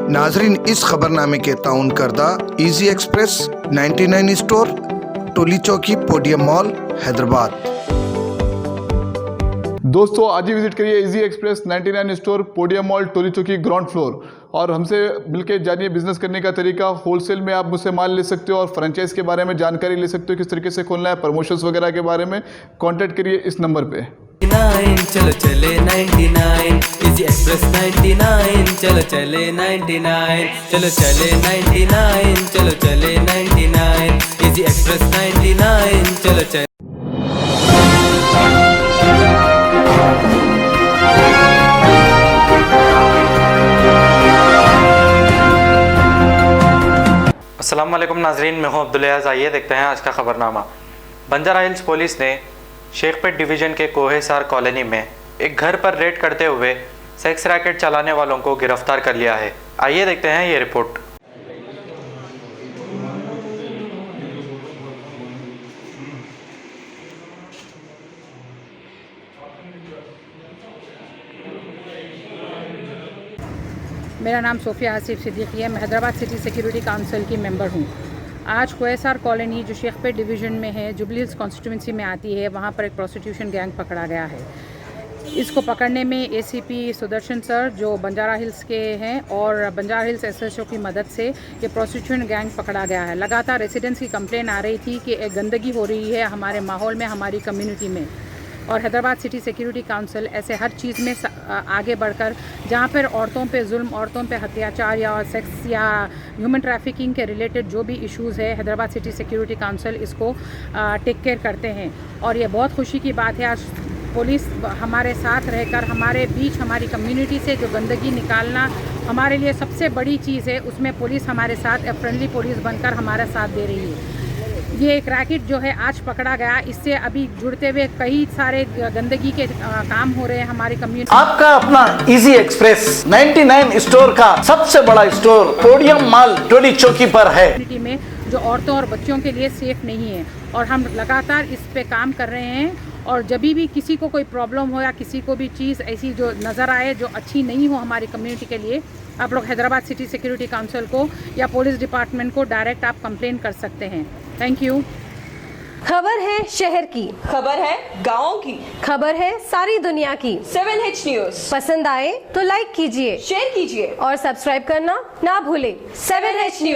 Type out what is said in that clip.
नाजरीन, इस खबरनामे के ताउन करदा इजी एक्सप्रेस 99 स्टोर, टोली चौकी, पोडियम मॉल, हैदराबाद। दोस्तों, आज ही विजिट करिए easy express 99 store, podium mall, Tolichowki, ground floor, और हमसे मिलकर जानिए बिजनेस करने का तरीका। होलसेल में आप मुझसे माल ले सकते हो और फ्रेंचाइज के बारे में जानकारी ले सकते हो, किस तरीके से खोलना है, प्रमोशंस वगैरह के बारे में। कांटेक्ट करिए इस नंबर पे। चलो चले 99 इजी एक्सप्रेस 99, चलो चले 99, चलो चले 99, चलो चले 99 इजी एक्सप्रेस 99, चलो चले। अस्सलाम वालेकुम नाजरीन, मैं हूं अब्दुल अयाज़। आइए देखते हैं आज का खबरनामा। बंजारा हिल्स पुलिस ने शेखपेट डिवीज़न के कोहेसार कॉलोनी में एक घर पर रेड करते हुए सेक्स रैकेट चलाने वालों को गिरफ्तार कर लिया है। आइए देखते हैं ये रिपोर्ट। मेरा नाम सोफिया आसिफ सिद्दीकी है। मैं हैदराबाद सिटी सिक्योरिटी काउंसिल की मेंबर हूँ। आज कोहेसार कॉलोनी जो शेखपेट डिवीज़न में है, जुबली हिल्स कॉन्स्टिट्यूंसी में आती है, वहाँ पर एक प्रोस्टिट्यूशन गैंग पकड़ा गया है। इसको पकड़ने में एसीपी सुदर्शन सर जो बंजारा हिल्स के हैं और बंजारा हिल्स एसएचओ की मदद से ये प्रोस्टिट्यूशन गैंग पकड़ा गया है। लगातार रेसिडेंट्स की कंप्लेन आ रही थी कि एक गंदगी हो रही है हमारे माहौल में, हमारी कम्युनिटी में, और हैदराबाद सिटी सिक्योरिटी काउंसिल ऐसे हर चीज़ में आगे बढ़कर जहाँ पर औरतों पे जुल्म, औरतों पे अत्याचार या सेक्स या ह्यूमन ट्रैफिकिंग के रिलेटेड जो भी इश्यूज़ है, हैदराबाद सिटी सिक्योरिटी काउंसिल इसको टेक केयर करते हैं। और ये बहुत खुशी की बात है, आज पुलिस हमारे साथ रहकर हमारे बीच, हमारी कम्युनिटी से जो गंदगी निकालना हमारे लिए सबसे बड़ी चीज़ है, उसमें पुलिस हमारे साथ फ्रेंडली पुलिस बनकर हमारा साथ दे रही है। ये एक रैकेट जो है आज पकड़ा गया, इससे अभी जुड़ते हुए कई सारे गंदगी के काम हो रहे हैं हमारी कम्युनिटी। आपका अपना इजी एक्सप्रेस 99 स्टोर का सबसे बड़ा स्टोर पोडियम मॉल, टोली चौकी पर है। कम्युनिटी में जो औरतों और बच्चों के लिए सेफ नहीं है, और हम लगातार इस पे काम कर रहे हैं। और जब भी किसी को कोई प्रॉब्लम हो या किसी को भी चीज़ ऐसी जो नज़र आए जो अच्छी नहीं हो हमारी कम्युनिटी के लिए, आप लोग हैदराबाद सिटी सिक्योरिटी काउंसिल को या पुलिस डिपार्टमेंट को डायरेक्ट आप कंप्लेन कर सकते हैं। Thank you. खबर है शहर की, खबर है गाँव की, खबर है सारी दुनिया की। 7H न्यूज़ पसंद आए तो लाइक कीजिए, शेयर कीजिए और सब्सक्राइब करना ना भूलें। 7H news.